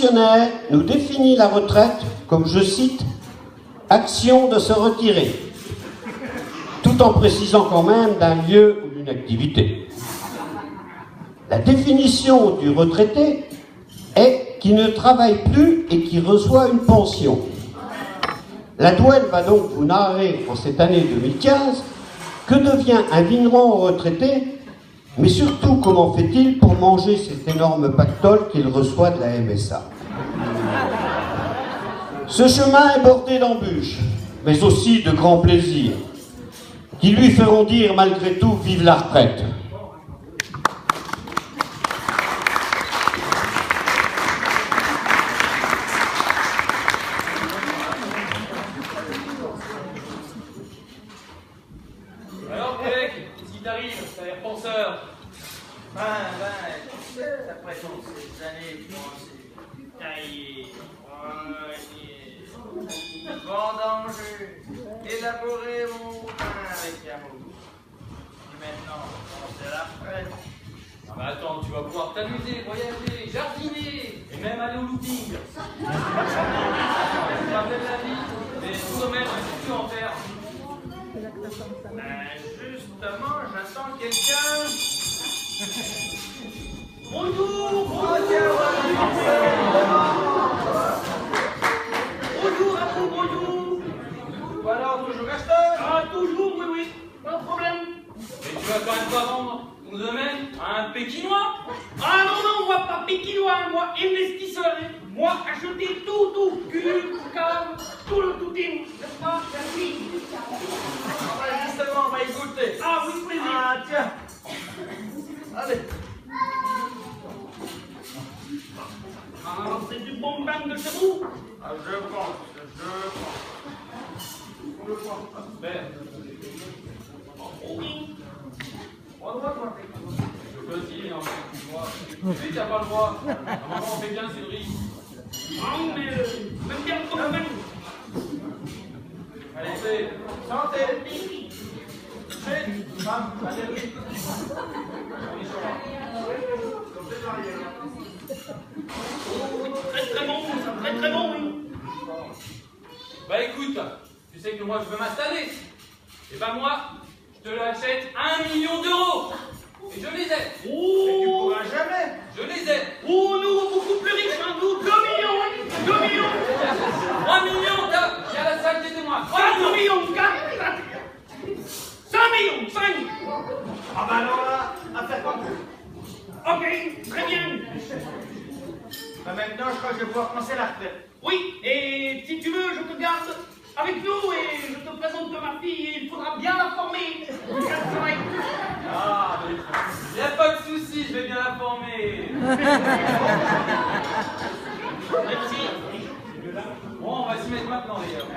fonctionnaire nous définit la retraite comme, je cite, « action de se retirer », tout en précisant quand même d'un lieu ou d'une activité. La définition du retraité est qu'il ne travaille plus et qui reçoit une pension. La douane va donc vous narrer en cette année 2015 que devient un vigneron retraité, mais surtout comment fait-il pour manger cet énorme pactole qu'il reçoit de la MSA. Ce chemin est bordé d'embûches, mais aussi de grands plaisirs, qui lui feront dire malgré tout « vive la retraite ». Alors, collègue, qu'est-ce qui t'arrive? T'as l'air penseur. Après toutes ces années pensées, taillées, poignées, vendanger, élaborer mon pain avec amour. Et maintenant, c'est la retraite. Ah bah attends, tu vas pouvoir t'amuser, voyager, jardiner, et même aller au looting. Tu te rappelles la vie, mais tout de même, qu'est-ce que tu en faire? Justement, j'attends quelqu'un. Bonjour, bonjour à vous, bonjour. Alors, toujours acheteur? Ah, toujours, oui, oui, pas de problème. Mais tu vas quand même pas vendre ton domaine à un Pékinois? Ah non, non, moi pas Pékinois, moi investisseur. Moi acheter tout, cul, cave, tout le touting, n'est-ce pas? Merci. Justement, on va écouter. Ah oui, plaisir. Ah, tiens. Allez. Ah, c'est du bon bain de chez vous? Ah, je pense. On le prend. Ben. Oui. On doit voir. Je peux dire, moi. Tu t'as pas le droit. Normalement, on fait bien sur le riz. Ah, mais même bien comme même. Allez, c'est. Santé. C'est. Allez. Très bon, ça, très bon, oui. Bah écoute, tu sais que moi je veux m'installer. Et bah moi, je te l'achète 1 million d'euros. Et je les ai. Mais tu Oh, pourras jamais. je les ai. Oh, nous, beaucoup plus riches, hein, nous, 2 millions, oui, 2 millions. 3 millions, il y a la salle des témoins. 4 millions, 4, 5 millions, 5. Ah bah alors là, affaire comme Ok, très bien. bah maintenant, je crois que je vais pouvoir commencer la retraite. Oui, et si tu veux, je te garde avec nous et je te présente ma fille. Il faudra bien la former. Ah, mais Il n'y a pas de souci, je vais bien la former. Merci. Bon, on va s'y mettre maintenant, les gars.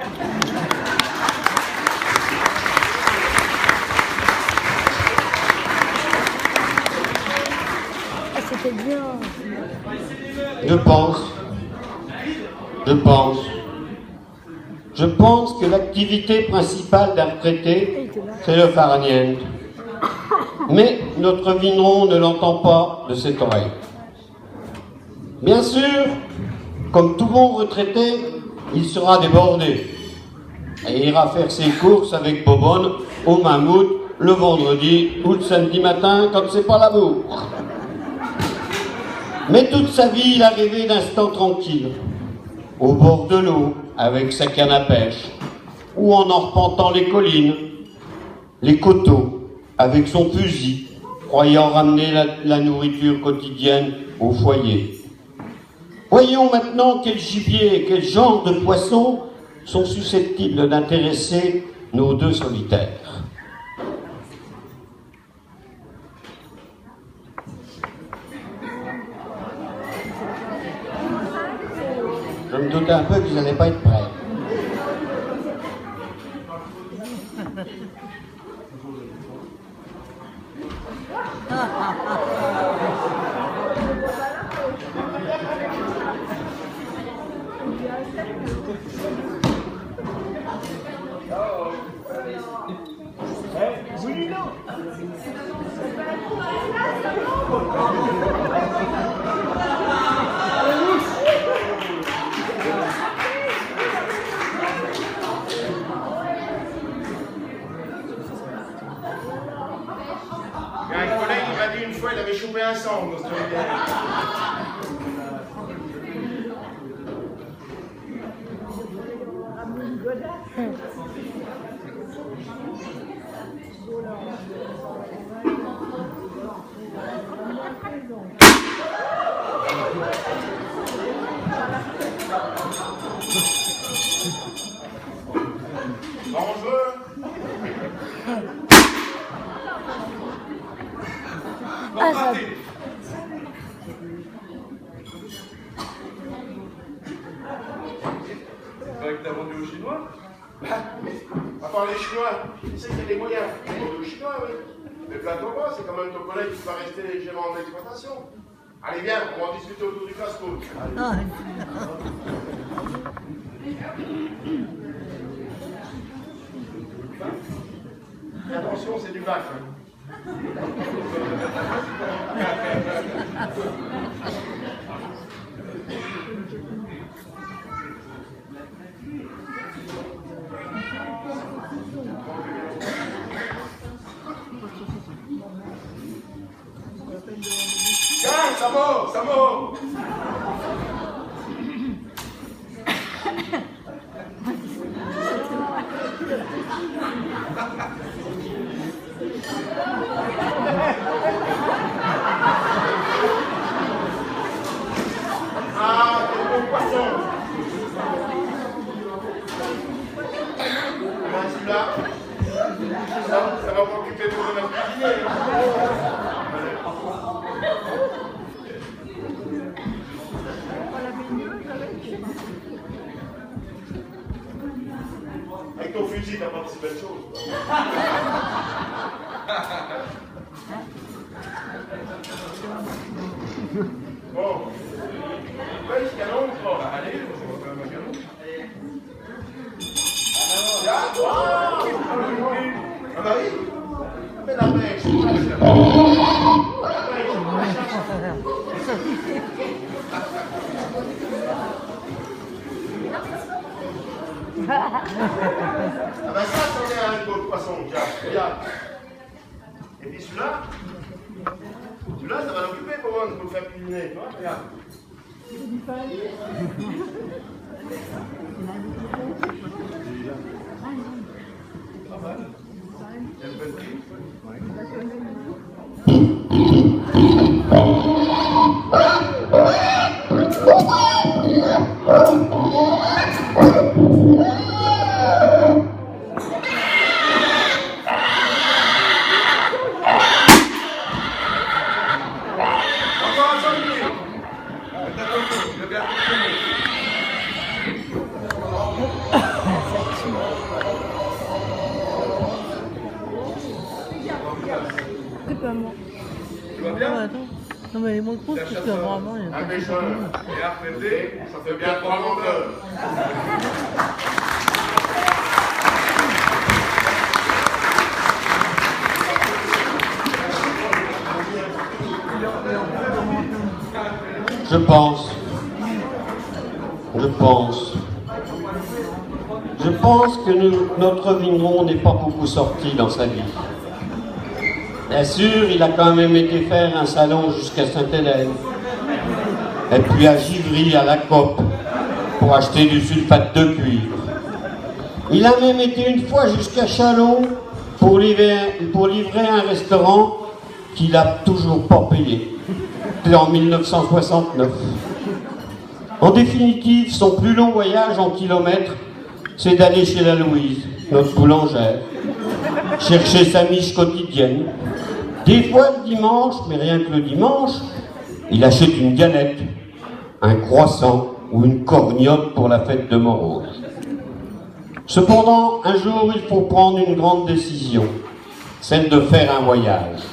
C'était bien. Je pense que l'activité principale d'un retraité, c'est le farniente. Mais notre vigneron ne l'entend pas de cette oreille. Bien sûr, comme tout bon retraité, il sera débordé et ira faire ses courses avec Bobonne au Mammouth le vendredi ou le samedi matin quand c'est pas la bourre. Mais toute sa vie, il a rêvé d'instants tranquilles, au bord de l'eau, avec sa canne à pêche, ou en arpentant les collines, les coteaux, avec son fusil, croyant ramener la nourriture quotidienne au foyer. Voyons maintenant quel gibier et quel genre de poissons sont susceptibles d'intéresser nos deux solitaires. Je me doutais un peu qu'ils n'allaient pas être prêts. oui, non. Raté. C'est vrai que t'as vendu aux Chinois? À part les Chinois, qui sait qu'il y a des moyens? Les Chinois, oui. Mais plains-toi pas, c'est quand même ton collègue qui va rester gérant de l'exploitation. Allez, viens, on va en discuter autour du casse-croûte. Attention, c'est du bac. Tiens, ça mord. Ah, quel beau poisson. Celui-là, ça va m'occuper pour notre cuisinier. Avec ton fusil, t'as pas de si belle chose. Bon. Ouais, ce canon, bon, allez, on va faire un canon. Ah bah oui. Mais la pêche, la ah ben ça, c'en est un beau poisson, tiens, regarde. Et puis celui-là, ça va l'occuper pour moi, pour le faire cuisiner, tu vois, regarde. C'est pas moi. Tu vas bien? Non, attends. Non, mais les mots de course, parce que vraiment, il y a Un pas de pêcheur, Et RPD, ça fait bien 3 menteurs. Je pense que notre vigneron n'est pas beaucoup sorti dans sa vie. Bien sûr, il a quand même été faire un salon jusqu'à Sainte-Hélène, et puis à Givry, à la COP, pour acheter du sulfate de cuivre. Il a même été une fois jusqu'à Châlons pour livrer un restaurant qu'il n'a toujours pas payé. C'était en 1969. En définitive, son plus long voyage en kilomètres, c'est d'aller chez la Louise, notre boulangère, chercher sa miche quotidienne. Des fois le dimanche, mais rien que le dimanche, il achète une galette, un croissant ou une corgnotte pour la fête de Morose. Cependant, un jour, il faut prendre une grande décision, celle de faire un voyage.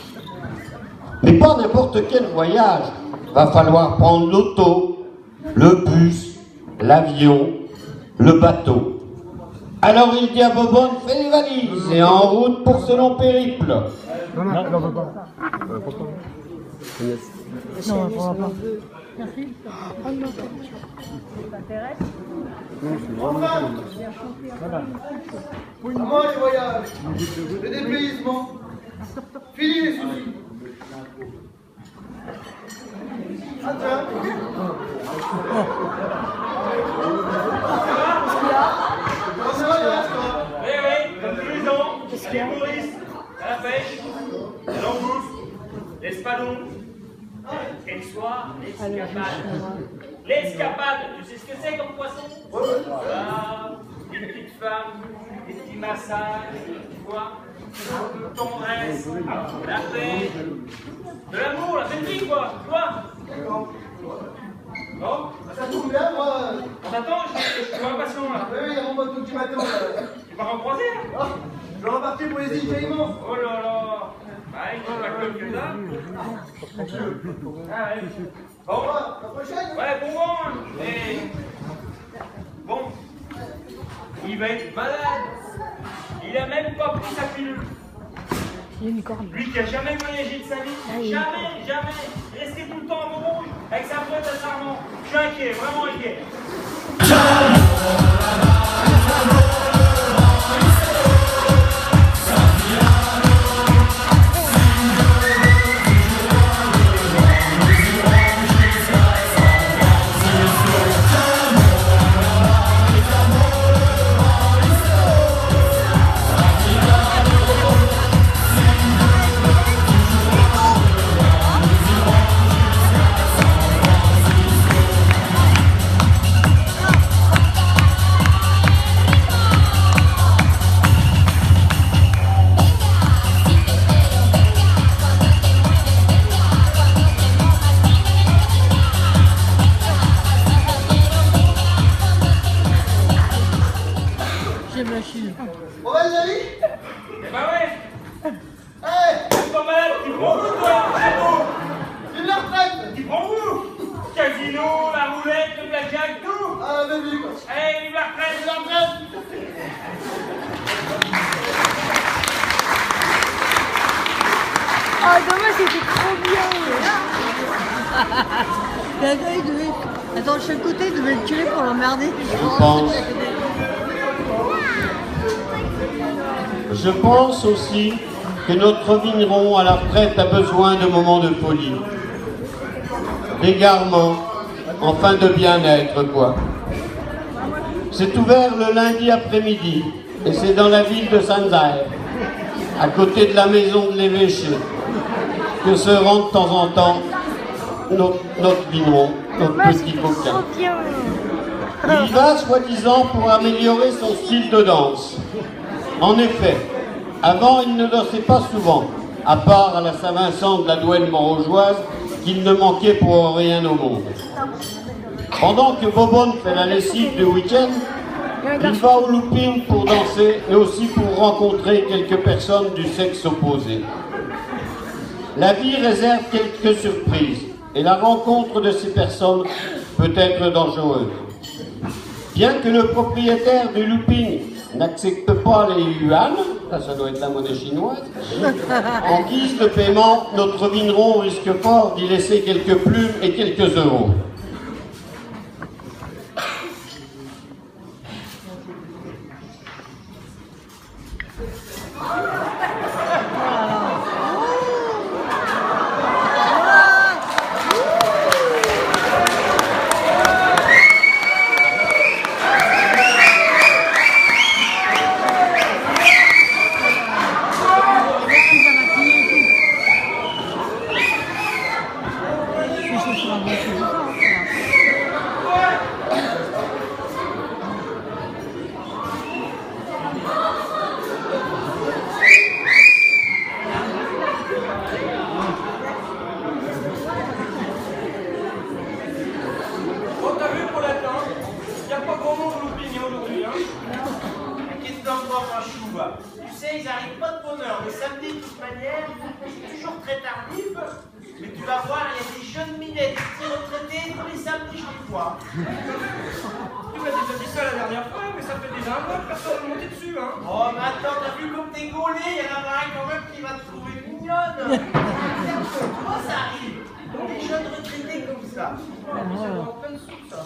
Mais pas n'importe quel voyage. Va falloir prendre l'auto, le bus, l'avion, le bateau. Alors il dit à Bobonne, fais les valises et en route pour ce long périple. Non, on ne pourra pas. Merci. Oh non, ça t'intéresse? À moi les voyages, le dépaysement, fini les soucis. Ah tiens. Oui, comme tous les ans, les touristes, à la pêche, à l'embouche, l'espadon, et le soir, l'escapade. L'escapade, tu sais ce que c'est comme poisson? Voilà, une petite femme, des petits massages, tu vois, de tendresse, la paix, de l'amour, la belle vie, quoi, tu vois. Non? Ça tombe bien, moi. Attends, je suis impatient là. Oui, il y a mon bateau qui m'attend. Tu pars en croisière? Ah, je vais repartir pour les îles Caïmans. Oh là là. Ouais, je suis pas comme que ça. Ah ouais. Bon, À la prochaine. ouais, bon vent. Et... Bon. Il va être malade. Il a même pas pris sa pilule. Il y a une corne. Lui qui a jamais voyagé de sa vie, jamais, resté tout le temps en rouge avec sa boîte à sarment. Je suis inquiet, vraiment inquiet. J'aime la Chine. On va les amis. Eh ben ouais, Hey, t'es pas malade, tu prends vous toi, bravo. vive la retraite. Tu prends vous. Casino, la roulette, le blackjack, tout. Ah, la vie, quoi. Hey, vive la retraite, Vive la retraite. Oh, dommage, c'était trop bien. Le gars, il devait. Attends, de chaque côté, il devait le tuer pour l'emmerder. Je pense aussi que notre vigneron à la retraite a besoin de moments de folie, d'égarement, enfin de bien-être, quoi. C'est ouvert le lundi après-midi et c'est dans la ville de Sanzai, à côté de la maison de l'évêché, que se rend de temps en temps notre vigneron, notre Dommage, petit c'était coquin. trop bien. Il y va soi-disant pour améliorer son style de danse. En effet, avant il ne dansait pas souvent, à part à la Saint-Vincent de la Douane montrougeoise, qu'il ne manquait pour rien au monde. Pendant que Bobonne fait la lessive du week-end, il va au looping pour danser, mais aussi pour rencontrer quelques personnes du sexe opposé. La vie réserve quelques surprises, et la rencontre de ces personnes peut être dangereuse. Bien que le propriétaire du looping n'accepte pas les yuan, ça doit être la monnaie chinoise, en guise de paiement, notre vigneron risque fort d'y laisser quelques plumes et quelques euros. Bon, t'as vu pour l'attendre, il n'y a pas grand monde looping aujourd'hui, hein. Qu'est-ce que t'en crois, moi, Chouba? Tu sais, ils arrivent pas de bonne heure. Le samedi, de toute manière, c'est toujours très tardif. Mais tu vas voir, il y a des jeunes minettes, des petits retraités, tous les samedis chez toi. Tu m'as déjà dit ça la dernière fois, mais ça fait déjà un mois que personne n'est monté dessus, hein. Oh, mais attends, t'as vu comme t'es gaulé? Il y en a un quand même qui va te trouver mignonne. Comment ça arrive? Les jeunes retraités comme ça. C'est en pleine soupe, ça.